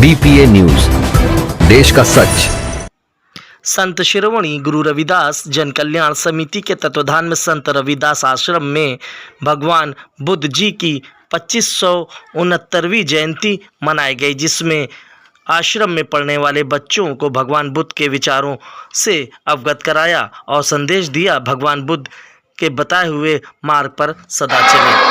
BPA news, देश का सच। संत शिरोमणि गुरु रविदास जन कल्याण समिति के तत्वाधान में संत रविदास आश्रम में भगवान बुद्ध जी की 2569वीं जयंती मनाई गई, जिसमें आश्रम में पढ़ने वाले बच्चों को भगवान बुद्ध के विचारों से अवगत कराया और संदेश दिया, भगवान बुद्ध के बताए हुए मार्ग पर सदा चलें।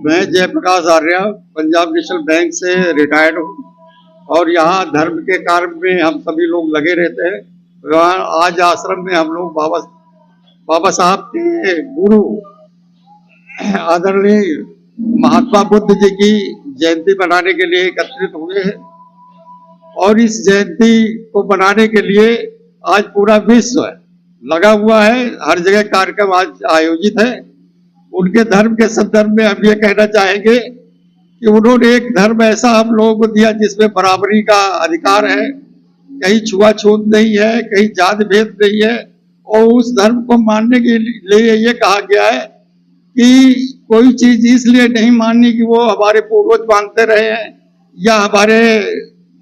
मैं जयप्रकाश आर्य पंजाब नेशनल बैंक से रिटायर्ड हूँ और यहाँ धर्म के कार्य में हम सभी लोग लगे रहते हैं। आज आश्रम में हम लोग बाबा साहब के गुरु आदरणीय महात्मा बुद्ध जी की जयंती मनाने के लिए एकत्रित हुए हैं और इस जयंती को मनाने के लिए आज पूरा विश्व लगा हुआ है। हर जगह कार्यक्रम आज आयोजित है। उनके धर्म के संदर्भ में हम ये कहना चाहेंगे कि उन्होंने एक धर्म ऐसा हम लोगों को दिया जिसमें बराबरी का अधिकार है, कहीं छुआछूत नहीं है, कहीं जाति भेद नहीं है। और उस धर्म को मानने के लिए ये कहा गया है कि कोई चीज इसलिए नहीं माननी कि वो हमारे पूर्वज मानते रहे हैं या हमारे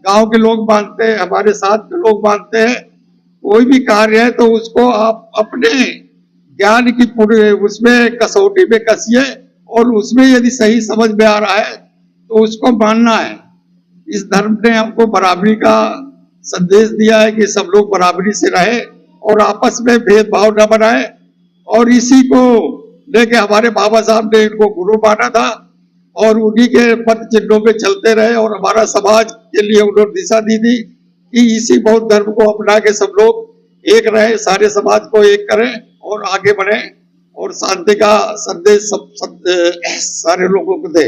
गांव के लोग मानते हैं, हमारे साथ के लोग मानते हैं। कोई भी कार्य है तो उसको आप अपने ज्ञान की पूरे उसमें कसौटी में कसिए और उसमें यदि सही समझ में आ रहा है तो उसको मानना है। इस धर्म ने हमको बराबरी का संदेश दिया है कि सब लोग बराबरी से रहे और आपस में भेदभाव न बनाए, और इसी को लेके हमारे बाबा साहब ने इनको गुरु माना था और उन्हीं के पद चिन्हों पे चलते रहे और हमारा समाज के लिए उन्होंने दिशा दी थी कि इसी बौद्ध धर्म को अपना के सब लोग एक रहे, सारे समाज को एक करें और आगे बढ़े और शांति का संदेश सारे लोगों को दे।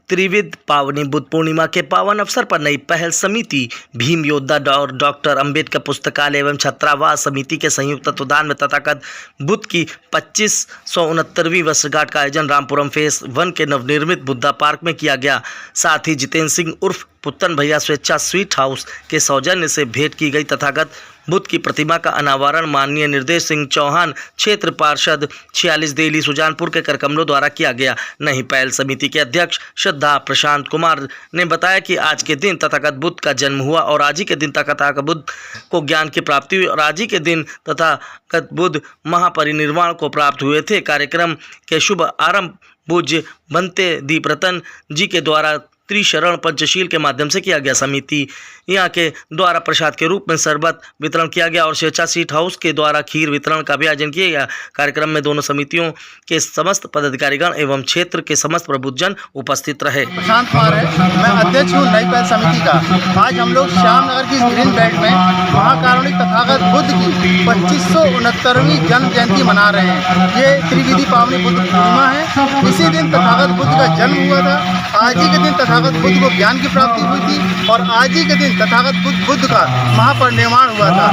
त्रिविध पावनी बुद्ध पूर्णिमा के पावन अवसर पर नई पहल समिति भीम योद्धा और डॉक्टर अंबेडकर पुस्तकालय एवं छात्रावास समिति के संयुक्त तत्वाधान में तथागत बुद्ध की 2569वीं वर्षगांठ का आयोजन रामपुरम फेस 1 के नवनिर्मित बुद्धा पार्क में किया गया। साथ ही जितेंद्र सिंह उर्फ पुत्तन भैया स्वेच्छा स्वीट हाउस के सौजन्य से भेंट की गई। तथागत बुद्ध की प्रतिमा का अनावरण माननीय निर्देश सिंह चौहान क्षेत्र पार्षद 46 दिल्ली सुजानपुर के करकमलों द्वारा किया गया। नई पहल समिति के अध्यक्ष श्रद्धा प्रशांत कुमार ने बताया कि आज के दिन तथागत बुद्ध का जन्म हुआ और आज ही के दिन तथागत बुद्ध को ज्ञान की प्राप्ति हुई और आज ही के दिन तथागत बुद्ध महापरिनिर्वाण को प्राप्त हुए थे। कार्यक्रम के शुभ आरंभ पूज्य बनते दीपरतन जी के द्वारा त्रिशरण पंचशील के माध्यम से किया गया। समिति यहाँ के द्वारा प्रसाद के रूप में शरबत वितरण किया गया और स्वेच्छा सीट हाउस के द्वारा खीर वितरण का भी आयोजन किया गया। कार्यक्रम में दोनों समितियों के समस्त पदाधिकारीगण एवं क्षेत्र के समस्त प्रबुद्धजन उपस्थित रहे। प्रशांत कुमार है, मैं अध्यक्ष हूँ नई पहल समिति का। आज हम लोग श्याम नगर की ग्रीन बेल्ट में महाकारुणिक तथागत बुद्ध की 2569वीं जन्म जयंती मना रहे हैं। ये त्रिविधि पावनी बुद्ध पूर्णिमा है। इसी दिन तथागत बुद्ध का जन्म हुआ था। आज ही के दिन तथागत बुद्ध को ज्ञान की प्राप्ति हुई थी और आज ही के दिन तथागत बुद्ध का महापरिनिर्वाण हुआ था।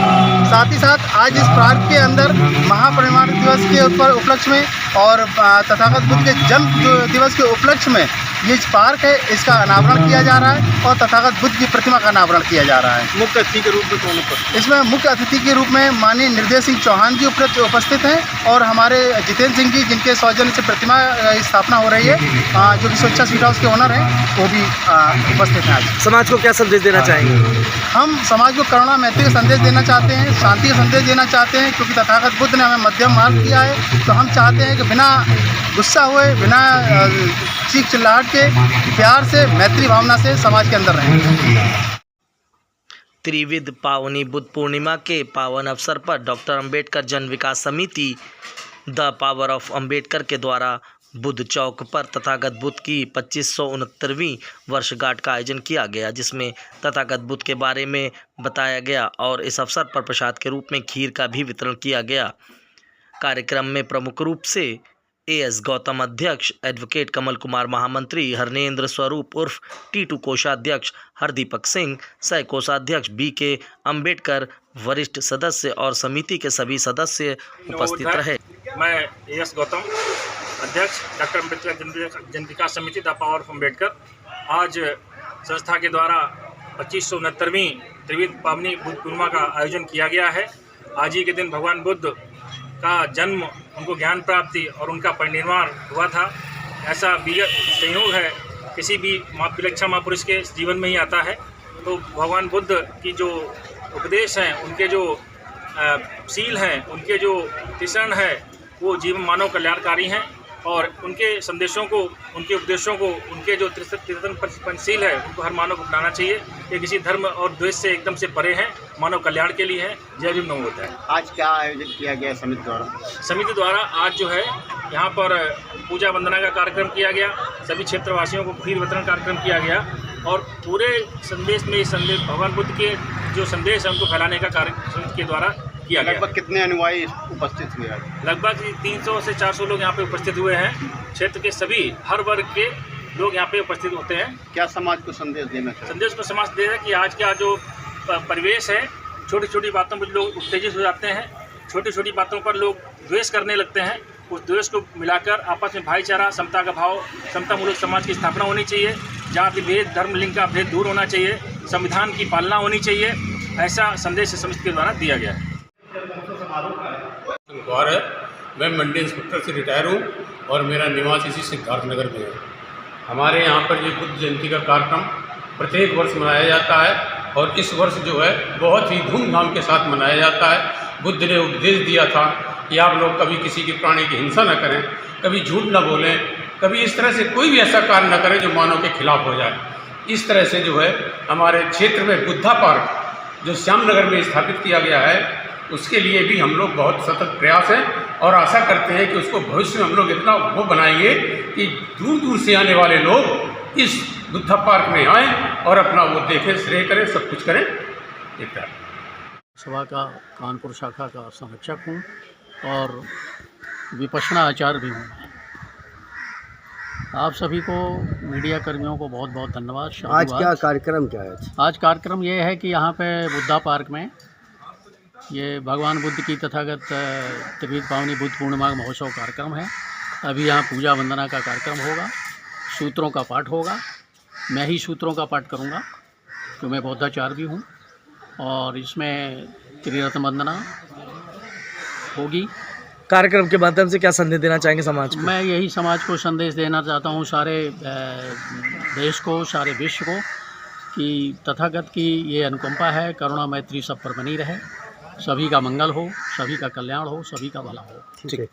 साथ ही साथ आज इस पार्क के अंदर महापरिनिर्वाण दिवस के उपलक्ष्य में और तथागत बुद्ध के जन्म दिवस के उपलक्ष्य में ये पार्क है, इसका अनावरण किया जा रहा है और तथागत बुद्ध की प्रतिमा का अनावरण किया जा रहा है। मुख्य अतिथि के रूप में कौन उपस्थित? इसमें मुख्य अतिथि के रूप में माननीय निर्देश सिंह चौहान जी उपस्थित हैं और हमारे जितेंद्र सिंह जी जिनके सौजन्य से प्रतिमा स्थापना हो रही है, जो कि स्वेच्छा स्वीट हाउस के ओनर हैं, वो भी उपस्थित हैं। आज समाज को क्या संदेश देना चाहेंगे? हम समाज को करुणा मैत्री का संदेश देना चाहते हैं, शांति का संदेश देना चाहते हैं, क्योंकि तथागत बुद्ध ने हमें मध्यम मार्ग दिया है। तो हम चाहते हैं कि बिना गुस्सा हुए, बिना चीख चिल्लाहट के, प्यार से, मैत्री भावना से समाज के अंदर रहें। त्रिविध पावनी बुद्ध पूर्णिमा के पावन अवसर पर डॉक्टर अंबेडकर जन विकास समिति द पावर ऑफ अंबेडकर के द्वारा बुद्ध चौक पर तथागत बुद्ध की 2569वीं वर्षगांठ का आयोजन किया गया, जिसमें तथागत बुद्ध के बारे में बताया गया और इस अवसर पर प्रसाद के रूप में खीर का भी वितरण किया गया। कार्यक्रम में प्रमुख रूप से एएस गौतम अध्यक्ष, एडवोकेट कमल कुमार महामंत्री, हरनेन्द्र स्वरूप उर्फ टीटू कोषाध्यक्ष, हरदीपक सिंह सह कोषाध्यक्ष, बीके अंबेडकर वरिष्ठ सदस्य और समिति के सभी सदस्य उपस्थित रहे। मैं एएस गौतम अध्यक्ष डॉक्टर अंबेडकर जन विकास समिति द पावर ऑफ अंबेडकर। आज संस्था के द्वारा 2569वीं त्रिविध पावनी बुद्ध पूर्णिमा का आयोजन किया गया है। आज ही के दिन भगवान बुद्ध का जन्म, उनको ज्ञान प्राप्ति और उनका परिनिर्वाण हुआ था। ऐसा विगत संयोग है, किसी भी विलक्षण महापुरुष के जीवन में ही आता है। तो भगवान बुद्ध की जो उपदेश हैं, उनके जो शील हैं, उनके जो तीक्ष्ण है, वो जीवन मानव कल्याणकारी हैं और उनके संदेशों को, उनके उपदेशों को, उनके जो तीर्थन पंचशील है, उनको हर मानव को अपनाना चाहिए। ये किसी धर्म और द्वेष से एकदम से परे हैं, मानव कल्याण के लिए है। जय भीम नमो होता है। आज क्या आयोजन किया गया समिति द्वारा? समिति द्वारा आज जो है यहाँ पर पूजा वंदना का कार्यक्रम किया गया, सभी क्षेत्रवासियों को खीर वितरण कार्यक्रम किया गया और पूरे संदेश में संदेश भगवान बुद्ध के जो संदेश है उनको फैलाने का कार्य समिति के द्वारा किया गया। लगभग कितने अनुयायी उपस्थित हुए आज? लगभग 300 से 400 लोग यहाँ पे उपस्थित हुए हैं। क्षेत्र के सभी हर वर्ग के लोग यहाँ पे उपस्थित होते हैं। क्या समाज को संदेश देना चाहिए? संदेश को समाज दे रहा है कि आज का जो परिवेश है, छोटी छोटी बातों पर लोग उत्तेजित हो जाते हैं, छोटी छोटी बातों पर लोग द्वेष करने लगते हैं। उस द्वेष को मिलाकर आपस में भाईचारा, समता का भाव, समतामूलक समाज की स्थापना होनी चाहिए। जाति भेद, धर्म, लिंग का भेद दूर होना चाहिए, संविधान की पालना होनी चाहिए। ऐसा संदेश समिति के द्वारा दिया गया है। गौर है, मैं मंडी इंस्पेक्टर से रिटायर हूँ और मेरा निवास इसी सिद्धार्थनगर में है। हमारे यहाँ पर ये बुद्ध जयंती का कार्यक्रम प्रत्येक वर्ष मनाया जाता है और इस वर्ष जो है बहुत ही धूमधाम के साथ मनाया जाता है। बुद्ध ने उपदेश दिया था कि आप लोग कभी किसी की प्राणी की हिंसा न करें, कभी झूठ न बोलें, कभी इस तरह से कोई भी ऐसा कार्य न करें जो मानव के खिलाफ हो जाए। इस तरह से जो है हमारे क्षेत्र में बुद्धा पार्क जो श्यामनगर में स्थापित किया गया है, उसके लिए भी हम लोग बहुत सतत प्रयास हैं और आशा करते हैं कि उसको भविष्य में हम लोग इतना वो बनाएंगे कि दूर दूर से आने वाले लोग इस बुद्धा पार्क में आएँ और अपना वो देखें, श्रेय करें, सब कुछ करें। इतना सभा का कानपुर शाखा का संरक्षक हूँ और विपश्यना आचार्य भी हूँ। आप सभी को, मीडिया कर्मियों को बहुत बहुत धन्यवाद। आज क्या कार्यक्रम क्या है? आज कार्यक्रम ये है कि यहाँ पे बुद्धा पार्क में ये भगवान बुद्ध की तथागत त्रिविध पावनी बुद्ध पूर्णिमा महोत्सव कार्यक्रम है। अभी यहाँ पूजा वंदना का कार्यक्रम होगा, सूत्रों का पाठ होगा। मैं ही सूत्रों का पाठ करूँगा क्योंकि मैं बौद्धाचार्य भी हूँ और इसमें त्रिरत्न वंदना होगी। कार्यक्रम के माध्यम से क्या संदेश देना चाहेंगे समाज को? मैं यही समाज को संदेश देना चाहता हूँ, सारे देश को, सारे विश्व को, कि तथागत की ये अनुकंपा है, करुणा मैत्री सब पर बनी रहे, सभी का मंगल हो, सभी का कल्याण हो, सभी का भला हो। ठीक है।